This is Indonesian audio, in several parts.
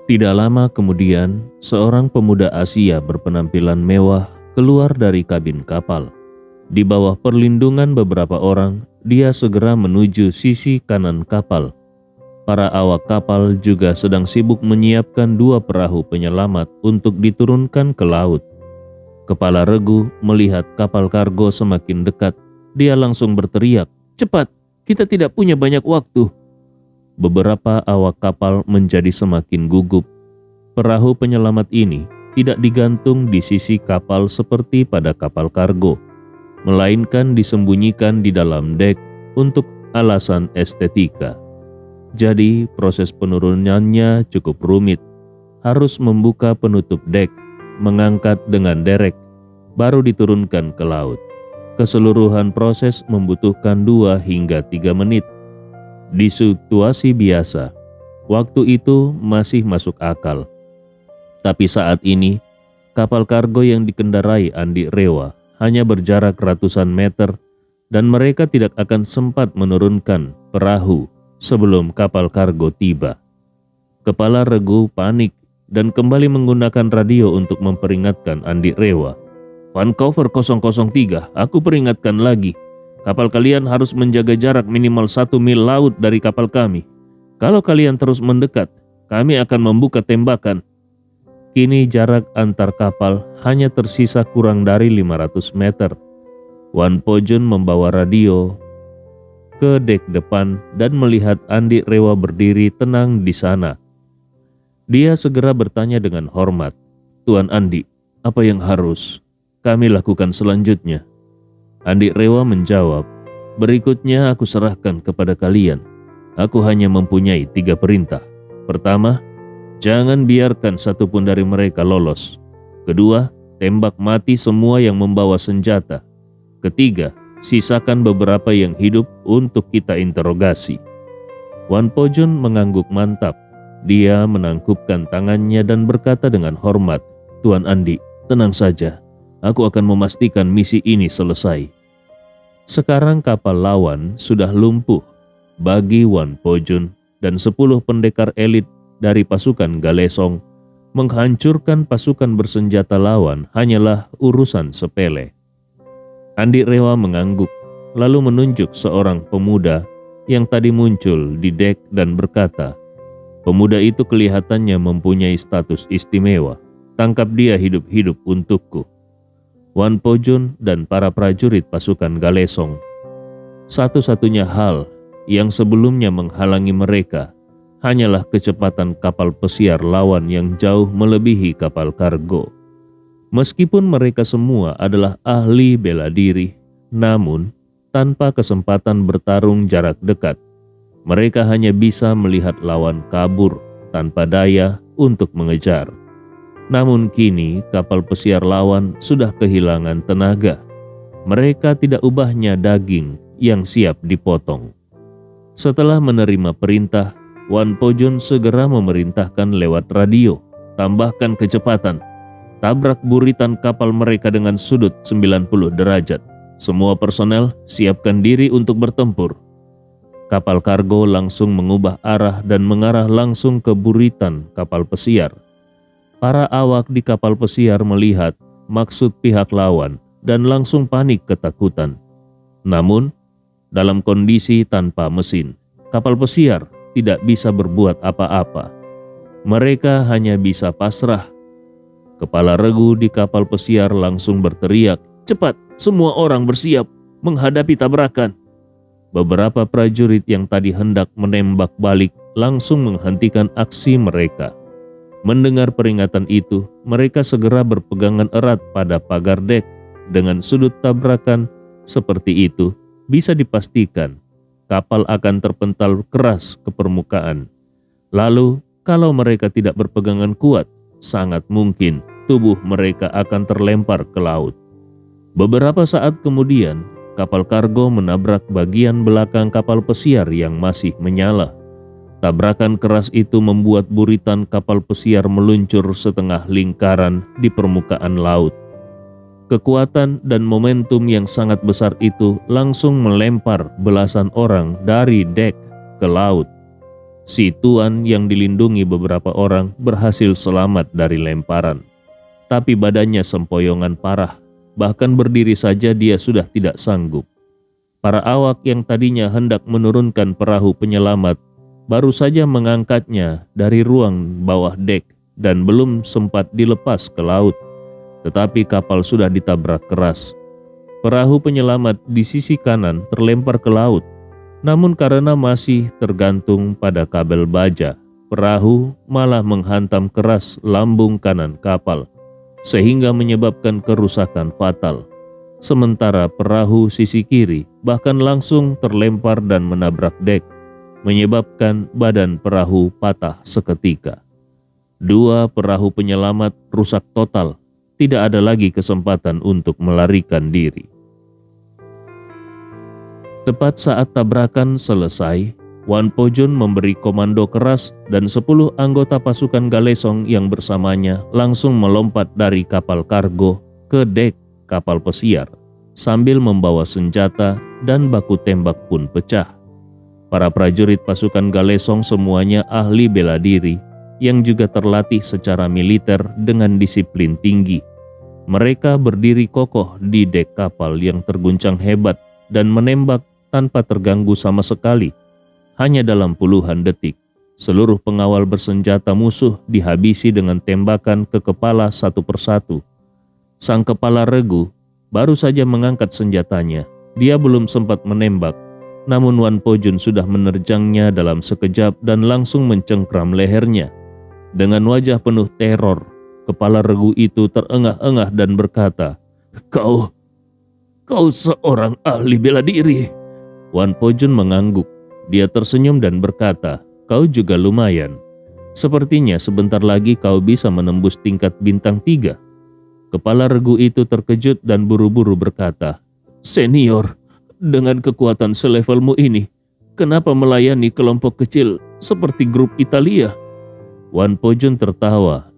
Tidak lama kemudian, seorang pemuda Asia berpenampilan mewah keluar dari kabin kapal. Di bawah perlindungan beberapa orang, dia segera menuju sisi kanan kapal. Para awak kapal juga sedang sibuk menyiapkan dua perahu penyelamat untuk diturunkan ke laut. Kepala Regu melihat kapal kargo semakin dekat. Dia langsung berteriak, "Cepat, kita tidak punya banyak waktu." Beberapa awak kapal menjadi semakin gugup. Perahu penyelamat ini tidak digantung di sisi kapal seperti pada kapal kargo, melainkan disembunyikan di dalam dek untuk alasan estetika. Jadi proses penurunannya cukup rumit. Harus membuka penutup dek, mengangkat dengan derek, baru diturunkan ke laut. Keseluruhan proses membutuhkan 2 hingga 3 menit. Di situasi biasa, waktu itu masih masuk akal. Tapi saat ini, kapal kargo yang dikendarai Andi Rewa hanya berjarak ratusan meter dan mereka tidak akan sempat menurunkan perahu sebelum kapal kargo tiba. Kepala Regu panik dan kembali menggunakan radio untuk memperingatkan Andi Rewa. "Vancouver 003, aku peringatkan lagi. Kapal kalian harus menjaga jarak minimal 1 mil laut dari kapal kami. Kalau kalian terus mendekat, kami akan membuka tembakan." Kini jarak antar kapal hanya tersisa kurang dari 500 meter. Wan Pojun membawa radio ke dek depan dan melihat Andi Rewa berdiri tenang di sana. Dia segera bertanya dengan hormat, "Tuan Andi, apa yang harus kami lakukan selanjutnya?" Andi Rewa menjawab, "Berikutnya aku serahkan kepada kalian. Aku hanya mempunyai 3 perintah. Pertama, jangan biarkan satupun dari mereka lolos. Kedua, tembak mati semua yang membawa senjata. Ketiga, sisakan beberapa yang hidup untuk kita interogasi." Wan Pojun mengangguk mantap. Dia menangkupkan tangannya dan berkata dengan hormat, "Tuan Andi, tenang saja. Aku akan memastikan misi ini selesai." Sekarang kapal lawan sudah lumpuh. Bagi Wan Pojun dan 10 pendekar elit dari pasukan Galesong, menghancurkan pasukan bersenjata lawan hanyalah urusan sepele. Andi Rewa mengangguk, lalu menunjuk seorang pemuda yang tadi muncul di dek dan berkata, "Pemuda itu kelihatannya mempunyai status istimewa. Tangkap dia hidup-hidup untukku." Wan Pojun dan para prajurit pasukan Galesong. Satu-satunya hal yang sebelumnya menghalangi mereka hanyalah kecepatan kapal pesiar lawan yang jauh melebihi kapal kargo. Meskipun mereka semua adalah ahli bela diri, namun tanpa kesempatan bertarung jarak dekat, mereka hanya bisa melihat lawan kabur tanpa daya untuk mengejar. Namun kini kapal pesiar lawan sudah kehilangan tenaga. Mereka tidak ubahnya daging yang siap dipotong. Setelah menerima perintah, Wan Pojun segera memerintahkan lewat radio, "Tambahkan kecepatan. Tabrak buritan kapal mereka dengan sudut 90 derajat. Semua personel siapkan diri untuk bertempur." Kapal kargo langsung mengubah arah dan mengarah langsung ke buritan kapal pesiar. Para awak di kapal pesiar melihat maksud pihak lawan dan langsung panik ketakutan. Namun, dalam kondisi tanpa mesin, kapal pesiar tidak bisa berbuat apa-apa. Mereka hanya bisa pasrah. Kepala Regu di kapal pesiar langsung berteriak, "Cepat, semua orang bersiap menghadapi tabrakan." Beberapa prajurit yang tadi hendak menembak balik langsung menghentikan aksi mereka. Mendengar peringatan itu, mereka segera berpegangan erat pada pagar dek. Dengan sudut tabrakan seperti itu, bisa dipastikan kapal akan terpental keras ke permukaan. Lalu, kalau mereka tidak berpegangan kuat, sangat mungkin tubuh mereka akan terlempar ke laut. Beberapa saat kemudian, kapal kargo menabrak bagian belakang kapal pesiar yang masih menyala. Tabrakan keras itu membuat buritan kapal pesiar meluncur setengah lingkaran di permukaan laut. Kekuatan dan momentum yang sangat besar itu langsung melempar belasan orang dari dek ke laut. Si tuan yang dilindungi beberapa orang berhasil selamat dari lemparan. Tapi badannya sempoyongan parah, bahkan berdiri saja dia sudah tidak sanggup. Para awak yang tadinya hendak menurunkan perahu penyelamat baru saja mengangkatnya dari ruang bawah dek dan belum sempat dilepas ke laut. Tetapi kapal sudah ditabrak keras. Perahu penyelamat di sisi kanan terlempar ke laut. Namun karena masih tergantung pada kabel baja, perahu malah menghantam keras lambung kanan kapal, sehingga menyebabkan kerusakan fatal. Sementara perahu sisi kiri bahkan langsung terlempar dan menabrak dek, menyebabkan badan perahu patah seketika. Dua perahu penyelamat rusak total, tidak ada lagi kesempatan untuk melarikan diri. Tepat saat tabrakan selesai, Wan Po Jun memberi komando keras dan 10 anggota pasukan Galesong yang bersamanya langsung melompat dari kapal kargo ke dek kapal pesiar sambil membawa senjata dan baku tembak pun pecah. Para prajurit pasukan Galesong semuanya ahli bela diri yang juga terlatih secara militer dengan disiplin tinggi. Mereka berdiri kokoh di dek kapal yang terguncang hebat dan menembak tanpa terganggu sama sekali. Hanya dalam puluhan detik, seluruh pengawal bersenjata musuh dihabisi dengan tembakan ke kepala satu persatu. Sang kepala regu baru saja mengangkat senjatanya. Dia belum sempat menembak, namun Wan Po Jun sudah menerjangnya dalam sekejap dan langsung mencengkram lehernya. Dengan wajah penuh teror, kepala regu itu terengah-engah dan berkata, Kau seorang ahli bela diri." Wan Po Jun mengangguk. Dia tersenyum dan berkata, "Kau juga lumayan. Sepertinya sebentar lagi kau bisa menembus tingkat bintang 3. Kepala regu itu terkejut dan buru-buru berkata, "Senior, dengan kekuatan selevelmu ini, kenapa melayani kelompok kecil seperti grup Italia?" Wan Po Jun tertawa.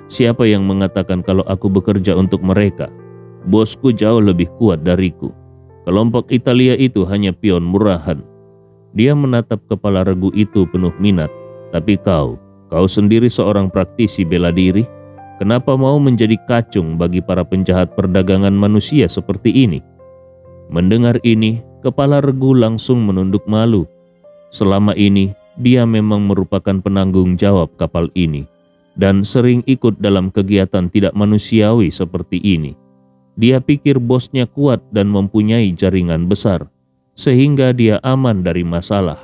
"Siapa yang mengatakan kalau aku bekerja untuk mereka? Bosku jauh lebih kuat dariku. Kelompok Italia itu hanya pion murahan." Dia menatap kepala regu itu penuh minat. "Tapi kau sendiri seorang praktisi bela diri. Kenapa mau menjadi kacung bagi para penjahat perdagangan manusia seperti ini?" Mendengar ini, kepala regu langsung menunduk malu. Selama ini, dia memang merupakan penanggung jawab kapal ini dan sering ikut dalam kegiatan tidak manusiawi seperti ini. Dia pikir bosnya kuat dan mempunyai jaringan besar, sehingga dia aman dari masalah.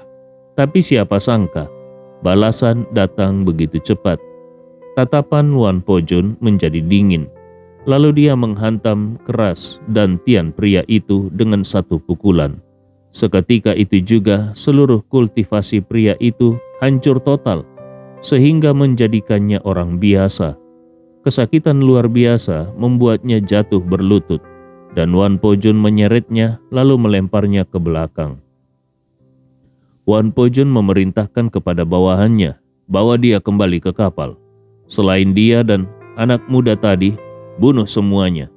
Tapi siapa sangka, balasan datang begitu cepat. Tatapan Wan Po Jun menjadi dingin. Lalu dia menghantam keras dantian pria itu dengan satu pukulan. Seketika itu juga seluruh kultivasi pria itu hancur total, sehingga menjadikannya orang biasa. Kesakitan luar biasa membuatnya jatuh berlutut, dan Wan Po Jun menyeretnya lalu melemparnya ke belakang. Wan Po Jun memerintahkan kepada bawahannya bahwa dia kembali ke kapal. Selain dia dan anak muda tadi, bunuh semuanya.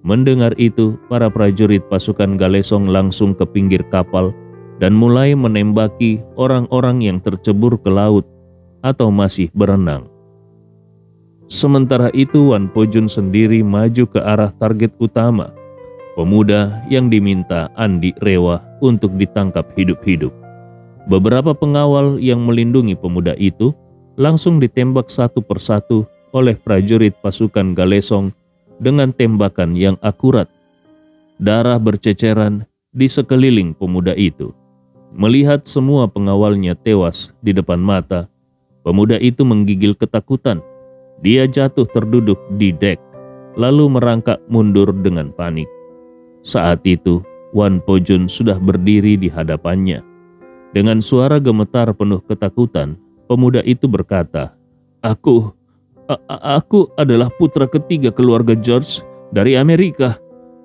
Mendengar itu, para prajurit pasukan Galesong langsung ke pinggir kapal dan mulai menembaki orang-orang yang tercebur ke laut atau masih berenang. Sementara itu, Wan Po Jun sendiri maju ke arah target utama, pemuda yang diminta Andi Rewa untuk ditangkap hidup-hidup. Beberapa pengawal yang melindungi pemuda itu langsung ditembak satu persatu oleh prajurit pasukan Galesong dengan tembakan yang akurat. Darah berceceran di sekeliling pemuda itu. Melihat semua pengawalnya tewas di depan mata, pemuda itu menggigil ketakutan. Dia jatuh terduduk di dek, lalu merangkak mundur dengan panik. Saat itu, Wan Po Jun sudah berdiri di hadapannya. Dengan suara gemetar penuh ketakutan, pemuda itu berkata, Aku adalah putra ketiga keluarga George dari Amerika.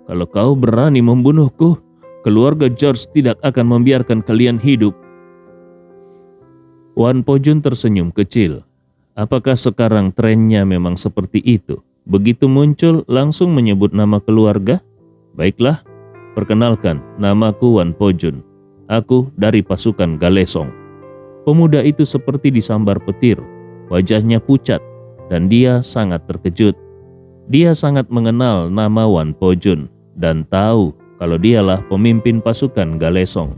Kalau kau berani membunuhku, keluarga George tidak akan membiarkan kalian hidup." Wan Po Jun tersenyum kecil. Apakah sekarang trennya memang seperti itu? Begitu muncul langsung menyebut nama keluarga? Baiklah, perkenalkan, namaku Wan Po Jun. Aku dari pasukan Galesong. Pemuda itu seperti disambar petir, wajahnya pucat, dan dia sangat terkejut. Dia sangat mengenal nama Wan Po-jun dan tahu kalau dialah pemimpin pasukan Galesong.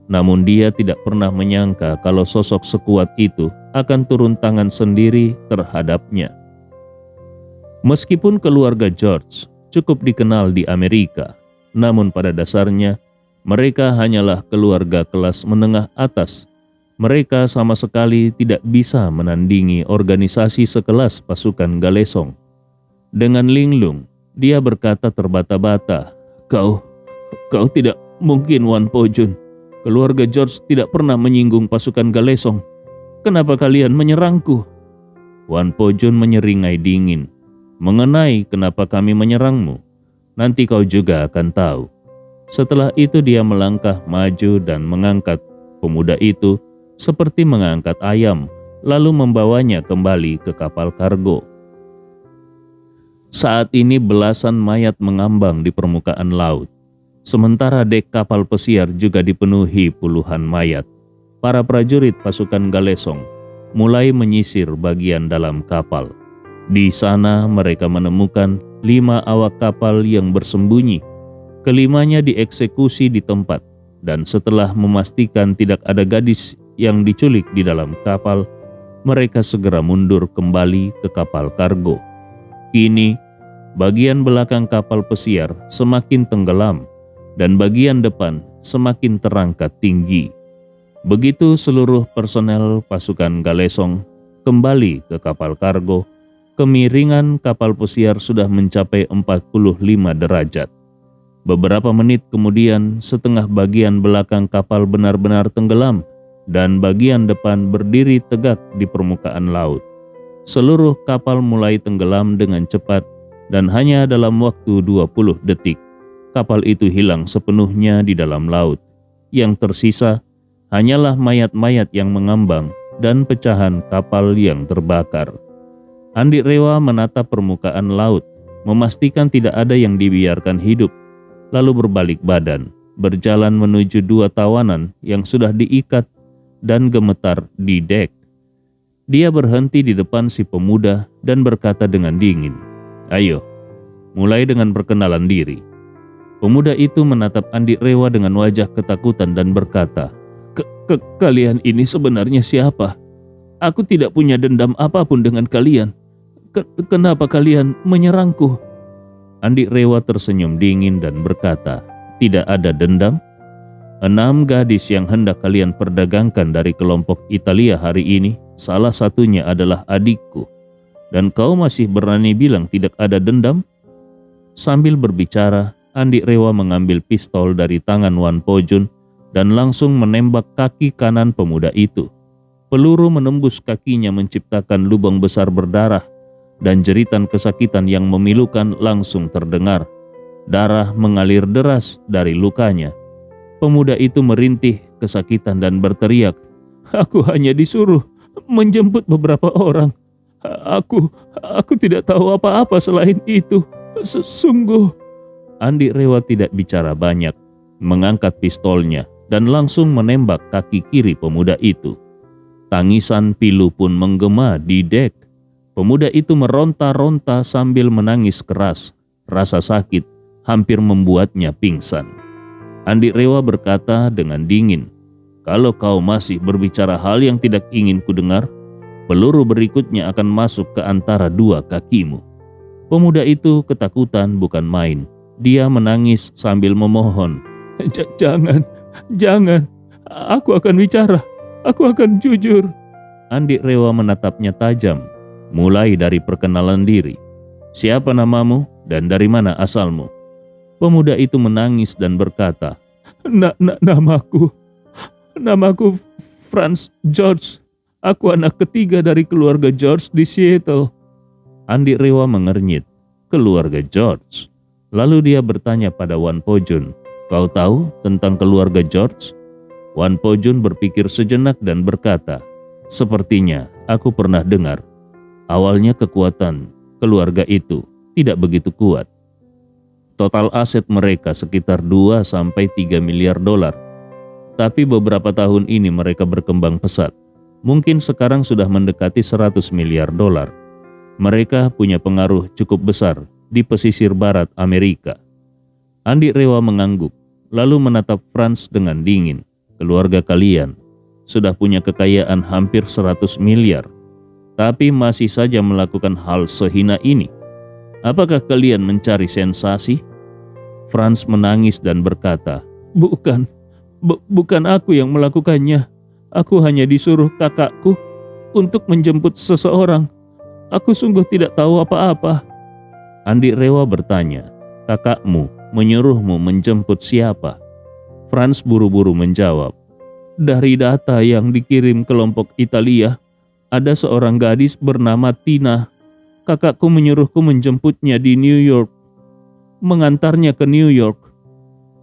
Namun dia tidak pernah menyangka kalau sosok sekuat itu akan turun tangan sendiri terhadapnya. Meskipun keluarga George cukup dikenal di Amerika, namun pada dasarnya mereka hanyalah keluarga kelas menengah atas. Mereka sama sekali tidak bisa menandingi organisasi sekelas pasukan Galesong. Dengan linglung, dia berkata terbata-bata, Kau tidak mungkin Wan Po-jun. Keluarga George tidak pernah menyinggung pasukan Galesong. Kenapa kalian menyerangku?" Wan Po-jun menyeringai dingin. "Mengenai kenapa kami menyerangmu, nanti kau juga akan tahu." Setelah itu dia melangkah maju dan mengangkat pemuda itu seperti mengangkat ayam, lalu membawanya kembali ke kapal kargo. Saat ini belasan mayat mengambang di permukaan laut. Sementara dek kapal pesiar juga dipenuhi puluhan mayat. Para prajurit pasukan Galesong mulai menyisir bagian dalam kapal. Di sana mereka menemukan 5 awak kapal yang bersembunyi. Kelimanya dieksekusi di tempat, dan setelah memastikan tidak ada gadis yang diculik di dalam kapal, mereka segera mundur kembali ke kapal kargo. Kini, bagian belakang kapal pesiar semakin tenggelam dan bagian depan semakin terangkat tinggi. Begitu seluruh personel pasukan Galesong kembali ke kapal kargo, kemiringan kapal pesiar sudah mencapai 45 derajat. Beberapa menit kemudian, setengah bagian belakang kapal benar-benar tenggelam dan bagian depan berdiri tegak di permukaan laut. Seluruh kapal mulai tenggelam dengan cepat dan hanya dalam waktu 20 detik, kapal itu hilang sepenuhnya di dalam laut. Yang tersisa hanyalah mayat-mayat yang mengambang dan pecahan kapal yang terbakar. Andi Rewa menatap permukaan laut, memastikan tidak ada yang dibiarkan hidup, lalu berbalik badan, berjalan menuju 2 tawanan yang sudah diikat dan gemetar di dek. Dia berhenti di depan si pemuda dan berkata dengan dingin, "Ayo, mulai dengan perkenalan diri." Pemuda itu menatap Andi Rewa dengan wajah ketakutan dan berkata, Kalian ini sebenarnya siapa? Aku tidak punya dendam apapun dengan kalian. Kenapa kalian menyerangku?" Andi Rewa tersenyum dingin dan berkata, "Tidak ada dendam. 6 gadis yang hendak kalian perdagangkan dari kelompok Italia hari ini, salah satunya adalah adikku. Dan kau masih berani bilang tidak ada dendam?" Sambil berbicara, Andi Rewa mengambil pistol dari tangan Wan Po-jun dan langsung menembak kaki kanan pemuda itu. Peluru menembus kakinya menciptakan lubang besar berdarah dan jeritan kesakitan yang memilukan langsung terdengar. Darah mengalir deras dari lukanya. Pemuda itu merintih kesakitan dan berteriak, "Aku hanya disuruh menjemput beberapa orang. Aku tidak tahu apa-apa selain itu. Sungguh." Andi Rewa tidak bicara banyak, mengangkat pistolnya dan langsung menembak kaki kiri pemuda itu. Tangisan pilu pun menggema di dek. Pemuda itu meronta-ronta sambil menangis keras. Rasa sakit hampir membuatnya pingsan. Andi Rewa berkata dengan dingin, "Kalau kau masih berbicara hal yang tidak ingin kudengar, peluru berikutnya akan masuk ke antara 2 kakimu." Pemuda itu ketakutan bukan main. Dia menangis sambil memohon, Jangan, aku akan bicara, aku akan jujur." Andi Rewa menatapnya tajam, mulai dari perkenalan diri. "Siapa namamu dan dari mana asalmu?" Pemuda itu menangis dan berkata, Namaku Franz George. Aku anak ketiga dari keluarga George di Seattle." Andi Rewa mengernyit, "Keluarga George?" Lalu dia bertanya pada Wan Po-jun, "Kau tahu tentang keluarga George?" Wan Po-jun berpikir sejenak dan berkata, "Sepertinya aku pernah dengar. Awalnya kekuatan keluarga itu tidak begitu kuat. Total aset mereka sekitar 2-3 miliar dolar. Tapi beberapa tahun ini mereka berkembang pesat. Mungkin sekarang sudah mendekati 100 miliar dolar. Mereka punya pengaruh cukup besar di pesisir barat Amerika. Andi Rewa mengangguk, lalu menatap Franz dengan dingin. Keluarga kalian sudah punya kekayaan hampir 100 miliar, tapi masih saja melakukan hal sehina ini. Apakah kalian mencari sensasi? Franz menangis dan berkata, bukan aku yang melakukannya. Aku hanya disuruh kakakku untuk menjemput seseorang. Aku sungguh tidak tahu apa-apa. Andi Rewa bertanya, kakakmu menyuruhmu menjemput siapa? Franz buru-buru menjawab, dari data yang dikirim kelompok Italia, ada seorang gadis bernama Tina. Kakakku menyuruhku menjemputnya di New York, mengantarnya ke New York.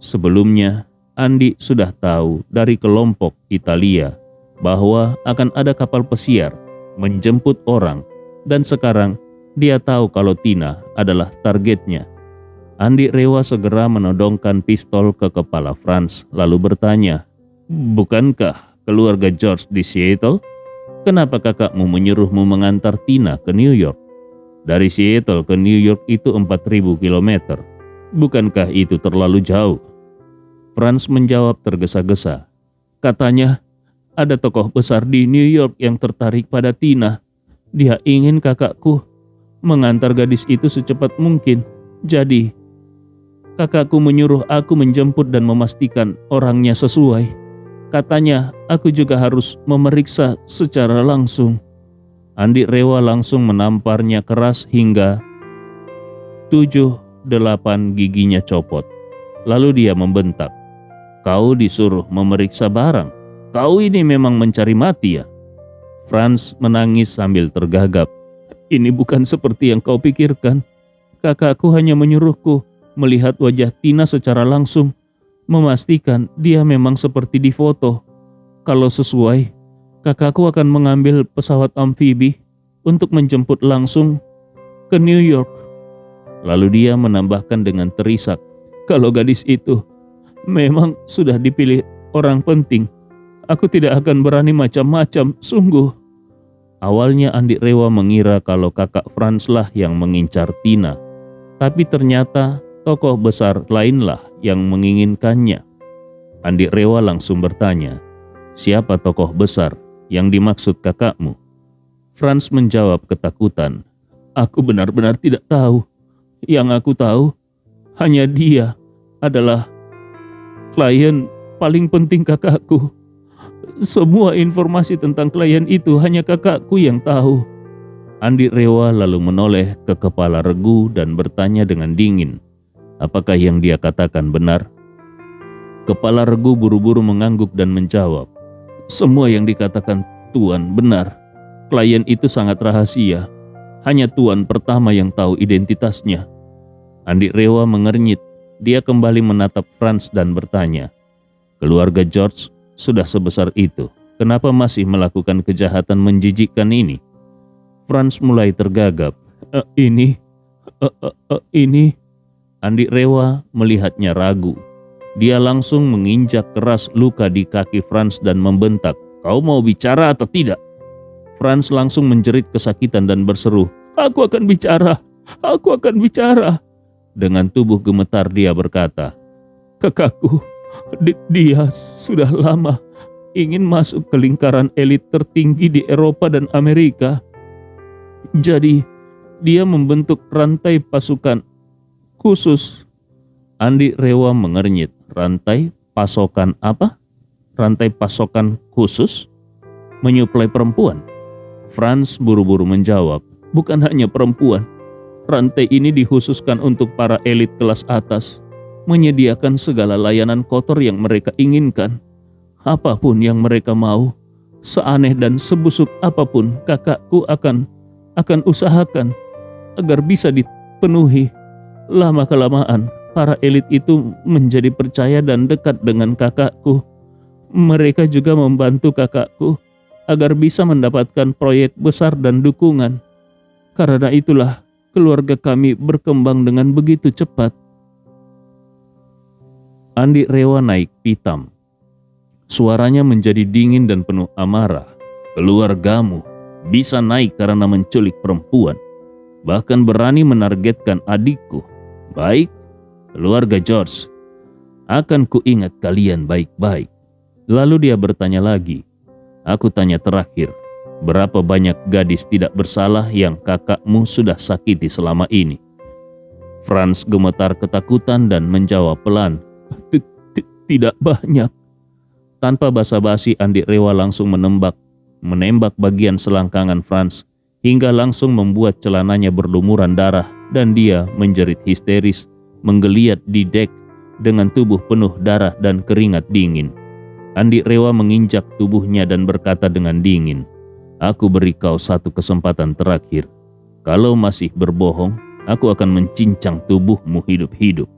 Sebelumnya, Andi sudah tahu dari kelompok Italia bahwa akan ada kapal pesiar menjemput orang, dan sekarang dia tahu kalau Tina adalah targetnya. Andi Rewa segera menodongkan pistol ke kepala Franz lalu bertanya, bukankah keluarga George di Seattle? Kenapa kakakmu menyuruhmu mengantar Tina ke New York? Dari Seattle ke New York itu 4.000 kilometer. Bukankah itu terlalu jauh? Franz menjawab tergesa-gesa. Katanya, ada tokoh besar di New York yang tertarik pada Tina. Dia ingin kakakku mengantar gadis itu secepat mungkin. Jadi, kakakku menyuruh aku menjemput dan memastikan orangnya sesuai. Katanya, aku juga harus memeriksa secara langsung. Andi Rewa langsung menamparnya keras hingga 7-8 giginya copot. Lalu dia membentak, kau disuruh memeriksa barang. Kau ini memang mencari mati ya? Franz menangis sambil tergagap. Ini bukan seperti yang kau pikirkan. Kakakku hanya menyuruhku melihat wajah Tina secara langsung, memastikan dia memang seperti di foto. Kalau sesuai, kakakku akan mengambil pesawat amfibi untuk menjemput langsung ke New York. Lalu dia menambahkan dengan terisak, kalau gadis itu memang sudah dipilih orang penting, aku tidak akan berani macam-macam, sungguh. Awalnya Andi Rewa mengira kalau kakak Franz lah yang mengincar Tina, tapi ternyata tokoh besar lainlah yang menginginkannya. Andi Rewa langsung bertanya, siapa tokoh besar yang dimaksud kakakmu? Franz menjawab ketakutan, aku benar-benar tidak tahu. Yang aku tahu, hanya dia adalah klien paling penting kakakku. Semua informasi tentang klien itu hanya kakakku yang tahu. Andi Rewa lalu menoleh ke kepala Regu dan bertanya dengan dingin, apakah yang dia katakan benar? Kepala Regu buru-buru mengangguk dan menjawab, semua yang dikatakan Tuan benar. Klien itu sangat rahasia. Hanya Tuan pertama yang tahu identitasnya. Andi Rewa mengernyit. Dia kembali menatap Franz dan bertanya, keluarga George sudah sebesar itu, kenapa masih melakukan kejahatan menjijikkan ini? Franz mulai tergagap. Ini. Andi Rewa melihatnya ragu. Dia langsung menginjak keras luka di kaki Franz dan membentak, kau mau bicara atau tidak? Franz langsung menjerit kesakitan dan berseru, aku akan bicara, aku akan bicara. Dengan tubuh gemetar dia berkata, kakakku, dia sudah lama ingin masuk ke lingkaran elit tertinggi di Eropa dan Amerika. Jadi, dia membentuk rantai pasukan khusus. Andi Rewa mengernyit, rantai pasokan apa? Rantai pasokan khusus? Menyuplai perempuan? Franz buru-buru menjawab, bukan hanya perempuan. Rantai ini dikhususkan untuk para elit kelas atas, menyediakan segala layanan kotor yang mereka inginkan. Apapun yang mereka mau, seaneh dan sebusuk apapun kakakku akan usahakan agar bisa dipenuhi. Lama-kelamaan, para elit itu menjadi percaya dan dekat dengan kakakku. Mereka juga membantu kakakku agar bisa mendapatkan proyek besar dan dukungan. Karena itulah keluarga kami berkembang dengan begitu cepat. Andi Rewa naik pitam. Suaranya menjadi dingin dan penuh amarah. Keluargamu bisa naik karena menculik perempuan, bahkan berani menargetkan adikku. Baik, keluarga George, akan kuingat kalian baik-baik. Lalu dia bertanya lagi, aku tanya terakhir, berapa banyak gadis tidak bersalah yang kakakmu sudah sakiti selama ini? Franz gemetar ketakutan dan menjawab pelan, tidak banyak. Tanpa basa-basi, Andi Rewa langsung menembak bagian selangkangan Franz hingga langsung membuat celananya berlumuran darah dan dia menjerit histeris, menggeliat di dek dengan tubuh penuh darah dan keringat dingin. Andi Rewa menginjak tubuhnya dan berkata dengan dingin, aku beri kau satu kesempatan terakhir. Kalau masih berbohong, aku akan mencincang tubuhmu hidup-hidup.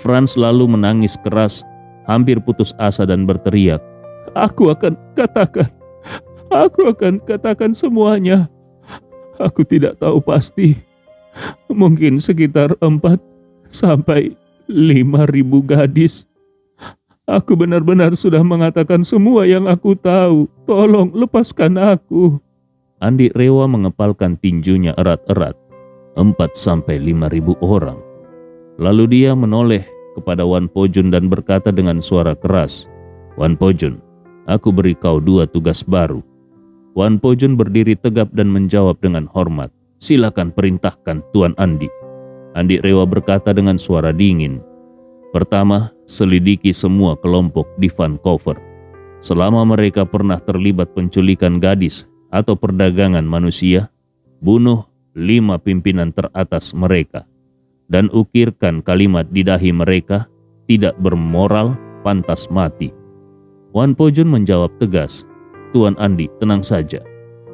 Franz lalu menangis keras, hampir putus asa dan berteriak, aku akan katakan semuanya. Aku tidak tahu pasti, mungkin sekitar 4 sampai 5.000 gadis. Aku benar-benar sudah mengatakan semua yang aku tahu. Tolong lepaskan aku. Andi Rewa mengepalkan tinjunya erat-erat. 4 sampai 5.000 orang. Lalu dia menoleh kepada Wan Pojun dan berkata dengan suara keras, Wan Pojun, aku beri kau 2 tugas baru. Wan Pojun berdiri tegap dan menjawab dengan hormat, silakan perintahkan Tuan Andi. Andi Rewa berkata dengan suara dingin, pertama, selidiki semua kelompok di Vancouver. Selama mereka pernah terlibat penculikan gadis atau perdagangan manusia, bunuh 5 pimpinan teratas mereka. Dan ukirkan kalimat di dahi mereka, tidak bermoral, pantas mati. Wan Pojun menjawab tegas, Tuan Andi, tenang saja.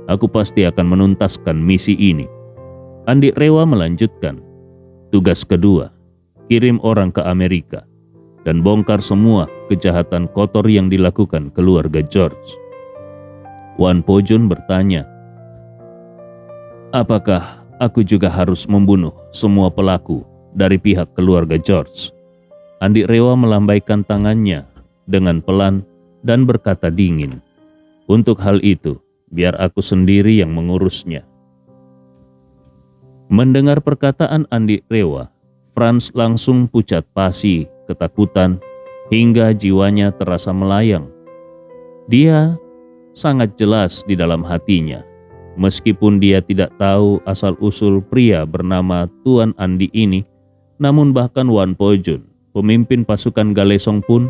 Aku pasti akan menuntaskan misi ini. Andi Rewa melanjutkan, tugas kedua, kirim orang ke Amerika dan bongkar semua kejahatan kotor yang dilakukan keluarga George. Wan Pojun bertanya, apakah aku juga harus membunuh semua pelaku dari pihak keluarga George? Andi Rewa melambaikan tangannya dengan pelan dan berkata dingin, untuk hal itu, biar aku sendiri yang mengurusnya. Mendengar perkataan Andi Rewa, Franz langsung pucat pasi, ketakutan, hingga jiwanya terasa melayang. Dia sangat jelas di dalam hatinya, meskipun dia tidak tahu asal-usul pria bernama Tuan Andi ini, namun bahkan Wan Pojun, pemimpin pasukan Galesong pun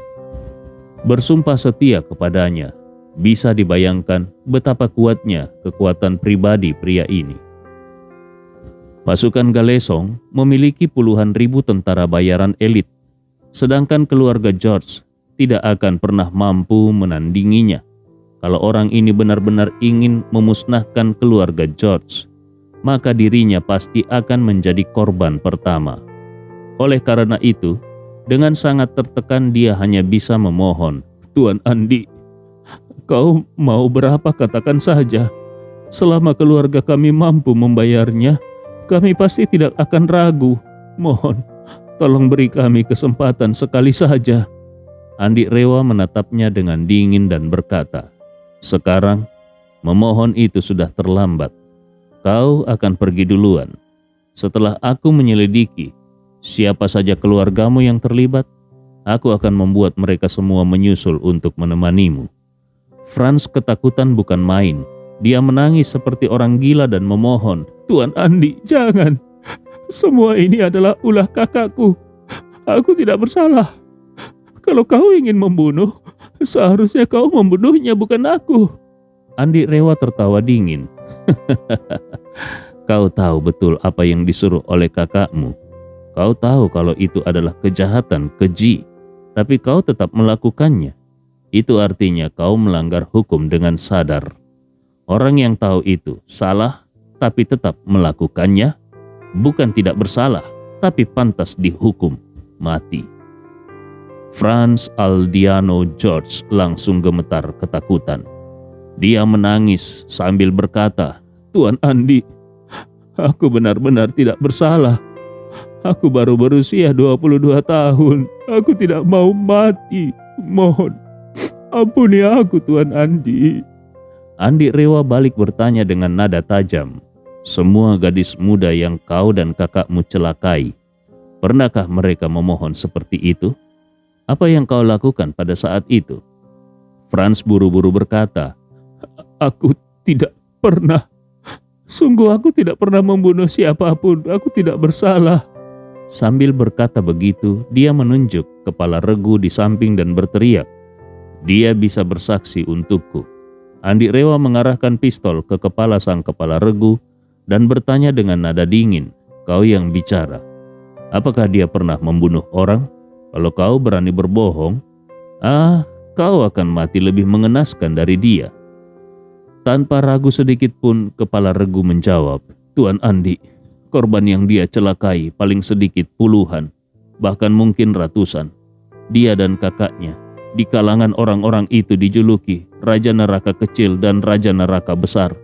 bersumpah setia kepadanya. Bisa dibayangkan betapa kuatnya kekuatan pribadi pria ini. Pasukan Galesong memiliki puluhan ribu tentara bayaran elit, sedangkan keluarga George tidak akan pernah mampu menandinginya. Kalau orang ini benar-benar ingin memusnahkan keluarga George, maka dirinya pasti akan menjadi korban pertama. Oleh karena itu, dengan sangat tertekan dia hanya bisa memohon, Tuan Andi, kau mau berapa katakan saja. Selama keluarga kami mampu membayarnya, kami pasti tidak akan ragu. Mohon, tolong beri kami kesempatan sekali saja. Andi Rewa menatapnya dengan dingin dan berkata, sekarang memohon itu sudah terlambat. Kau akan pergi duluan. Setelah aku menyelidiki siapa saja keluargamu yang terlibat, aku akan membuat mereka semua menyusul untuk menemanimu. Franz ketakutan bukan main. Dia menangis seperti orang gila dan memohon, Tuan Andi, jangan. Semua ini adalah ulah kakakku. Aku tidak bersalah. Kalau kau ingin membunuh, seharusnya kau membunuhnya, bukan aku. Andi Rewa tertawa dingin. Kau tahu betul apa yang disuruh oleh kakakmu. Kau tahu kalau itu adalah kejahatan, keji, tapi kau tetap melakukannya. Itu artinya kau melanggar hukum dengan sadar. Orang yang tahu itu salah, tapi tetap melakukannya, bukan tidak bersalah, tapi pantas dihukum mati. Franz Aldiano George langsung gemetar ketakutan. Dia menangis sambil berkata, Tuan Andi, aku benar-benar tidak bersalah. Aku baru berusia 22 tahun. Aku tidak mau mati. Mohon, Ampuni aku, Tuan Andi. Andi Rewa balik bertanya dengan nada tajam. Semua gadis muda yang kau dan kakakmu celakai, pernahkah mereka memohon seperti itu? Apa yang kau lakukan pada saat itu? Franz buru-buru berkata, Aku tidak pernah. Sungguh aku tidak pernah membunuh siapapun. Aku tidak bersalah. Sambil berkata begitu, dia menunjuk kepala Regu di samping dan berteriak, "Dia bisa bersaksi untukku." Andi Rewa mengarahkan pistol ke kepala sang kepala Regu dan bertanya dengan nada dingin, "Kau yang bicara. Apakah dia pernah membunuh orang? Kalau kau berani berbohong, kau akan mati lebih mengenaskan dari dia." Tanpa ragu sedikit pun, kepala Regu menjawab, "Tuan Andi, korban yang dia celakai paling sedikit puluhan, bahkan mungkin ratusan. Dia dan kakaknya di kalangan orang-orang itu dijuluki Raja Neraka Kecil dan Raja Neraka Besar."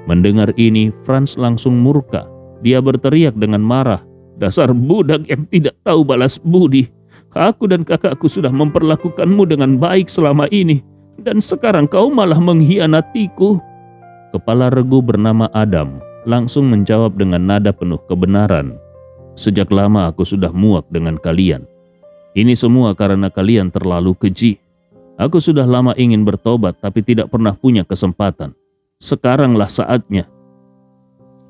Mendengar ini, Franz langsung murka. Dia berteriak dengan marah, "Dasar budak yang tidak tahu balas budi. Aku dan kakakku sudah memperlakukanmu dengan baik selama ini, dan sekarang kau malah mengkhianatiku." Kepala Regu bernama Adam langsung menjawab dengan nada penuh kebenaran, "Sejak lama aku sudah muak dengan kalian. Ini semua karena kalian terlalu keji. Aku sudah lama ingin bertobat tapi tidak pernah punya kesempatan. Sekaranglah saatnya."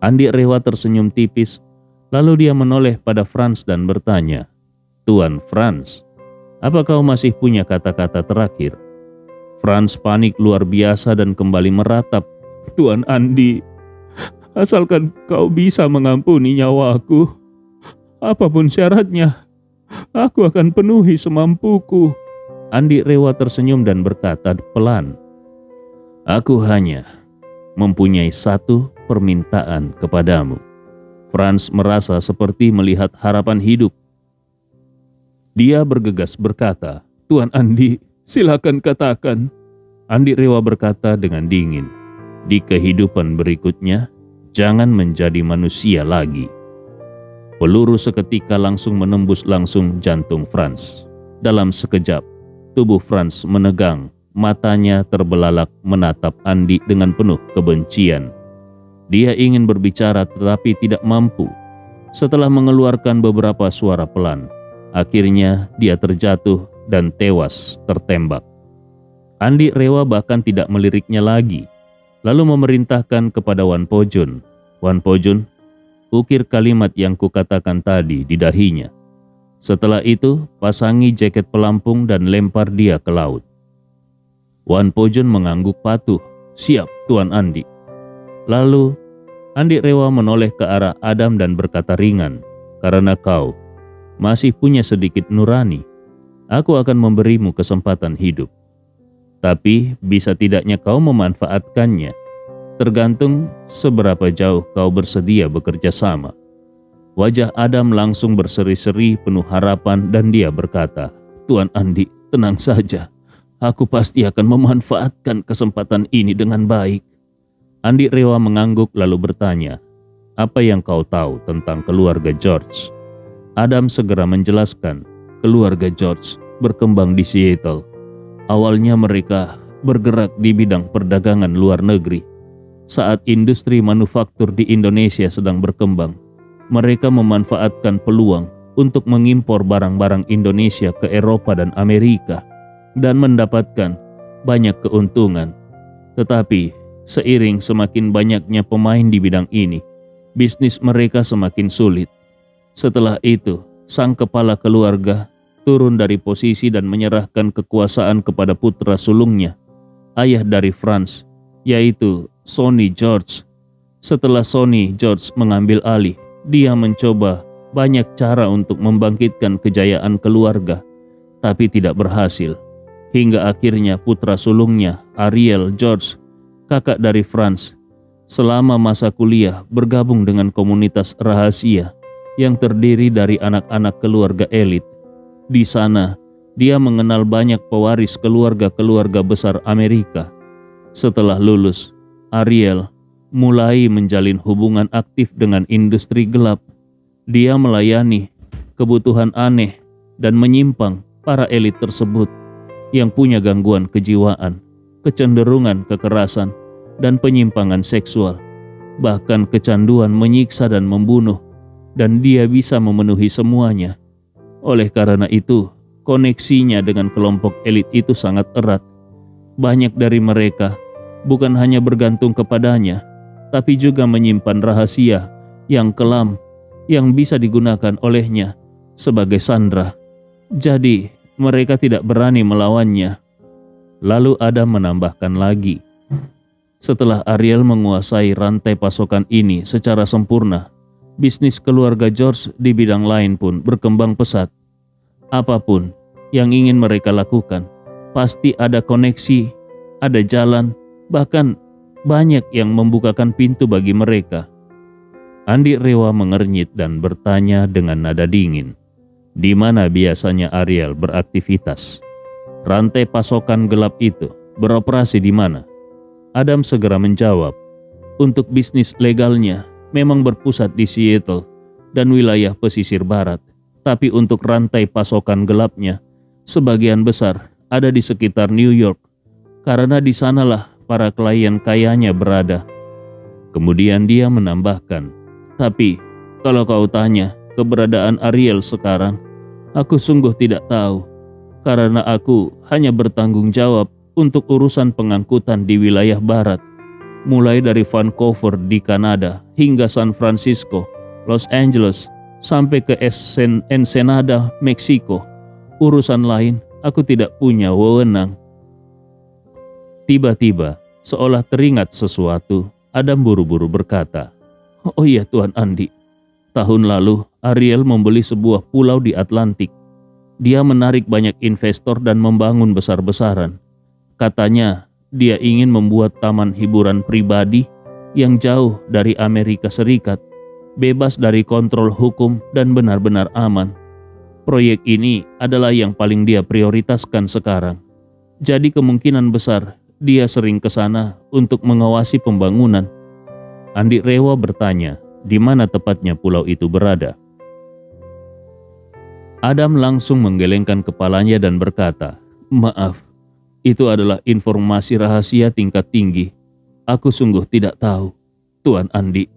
Andi Rewa tersenyum tipis, lalu dia menoleh pada Franz dan bertanya, "Tuan Franz, apa kau masih punya kata-kata terakhir?" Franz panik luar biasa dan kembali meratap, Tuan Andi, asalkan kau bisa mengampuni nyawaku, apapun syaratnya, aku akan penuhi semampuku. Andi Rewa tersenyum dan berkata pelan, "Aku hanya mempunyai satu permintaan kepadamu." Franz merasa seperti melihat harapan hidup. Dia bergegas berkata, Tuan Andi, silakan katakan. Andi Rewa berkata dengan dingin, "Di kehidupan berikutnya, jangan menjadi manusia lagi." Peluru seketika langsung menembus langsung jantung Franz. Dalam sekejap, tubuh Franz menegang, matanya terbelalak menatap Andi dengan penuh kebencian. Dia ingin berbicara tetapi tidak mampu. Setelah mengeluarkan beberapa suara pelan, akhirnya dia terjatuh dan tewas tertembak. Andi Rewa bahkan tidak meliriknya lagi, lalu memerintahkan kepada Wan Pojun, "Wan Pojun, ukir kalimat yang kukatakan tadi di dahinya. Setelah itu, pasangi jaket pelampung dan lempar dia ke laut." Wan Pojun mengangguk patuh, "Siap, Tuan Andi." Lalu, Andi Rewa menoleh ke arah Adam dan berkata ringan, "Karena kau masih punya sedikit nurani, aku akan memberimu kesempatan hidup. Tapi bisa tidaknya kau memanfaatkannya, tergantung seberapa jauh kau bersedia bekerja sama." Wajah Adam langsung berseri-seri penuh harapan dan dia berkata, "Tuan Andi, tenang saja. Aku pasti akan memanfaatkan kesempatan ini dengan baik." Andi Rewa mengangguk lalu bertanya, "Apa yang kau tahu tentang keluarga George?" Adam segera menjelaskan, keluarga George berkembang di Seattle. Awalnya mereka bergerak di bidang perdagangan luar negeri. Saat industri manufaktur di Indonesia sedang berkembang, mereka memanfaatkan peluang untuk mengimpor barang-barang Indonesia ke Eropa dan Amerika dan mendapatkan banyak keuntungan. Tetapi seiring semakin banyaknya pemain di bidang ini, bisnis mereka semakin sulit. Setelah itu, sang kepala keluarga turun dari posisi dan menyerahkan kekuasaan kepada putra sulungnya, ayah dari Franz, yaitu Sonny George. Setelah Sonny George mengambil alih, dia mencoba banyak cara untuk membangkitkan kejayaan keluarga, tapi tidak berhasil. Hingga akhirnya putra sulungnya, Ariel George, kakak dari Franz, selama masa kuliah bergabung dengan komunitas rahasia yang terdiri dari anak-anak keluarga elit. Di sana, dia mengenal banyak pewaris keluarga-keluarga besar Amerika. Setelah lulus, Ariel mulai menjalin hubungan aktif dengan industri gelap. Dia melayani kebutuhan aneh dan menyimpang para elit tersebut yang punya gangguan kejiwaan, kecenderungan kekerasan, dan penyimpangan seksual, bahkan kecanduan menyiksa dan membunuh, dan dia bisa memenuhi semuanya. Oleh karena itu, koneksinya dengan kelompok elit itu sangat erat. Banyak dari mereka bukan hanya bergantung kepadanya, tapi juga menyimpan rahasia yang kelam yang bisa digunakan olehnya sebagai sandera. Jadi, mereka tidak berani melawannya. Lalu Adam menambahkan lagi, setelah Ariel menguasai rantai pasokan ini secara sempurna, bisnis keluarga George di bidang lain pun berkembang pesat. Apapun yang ingin mereka lakukan, pasti ada koneksi, ada jalan, bahkan banyak yang membukakan pintu bagi mereka. Andi Rewa mengernyit dan bertanya dengan nada dingin, di mana biasanya Ariel beraktivitas? Rantai pasokan gelap itu beroperasi di mana? Adam segera menjawab, untuk bisnis legalnya memang berpusat di Seattle dan wilayah pesisir barat, tapi untuk rantai pasokan gelapnya sebagian besar ada di sekitar New York, karena di sanalah para klien kayanya berada. Kemudian dia menambahkan, tapi kalau kau tanya keberadaan Ariel sekarang, aku sungguh tidak tahu, karena aku hanya bertanggung jawab untuk urusan pengangkutan di wilayah barat, mulai dari Vancouver di Kanada hingga San Francisco, Los Angeles, sampai ke Ensenada, Meksiko. Urusan lain aku tidak punya wewenang. Tiba-tiba, seolah teringat sesuatu, Adam buru-buru berkata, "Oh iya Tuan Andi, tahun lalu Ariel membeli sebuah pulau di Atlantik. Dia menarik banyak investor dan membangun besar-besaran. Katanya dia ingin membuat taman hiburan pribadi yang jauh dari Amerika Serikat, bebas dari kontrol hukum dan benar-benar aman. Proyek ini adalah yang paling dia prioritaskan sekarang. Jadi kemungkinan besar dia sering ke sana untuk mengawasi pembangunan." Andi Rewa bertanya, di mana tepatnya pulau itu berada? Adam langsung menggelengkan kepalanya dan berkata, "Maaf, itu adalah informasi rahasia tingkat tinggi. Aku sungguh tidak tahu, Tuan Andi."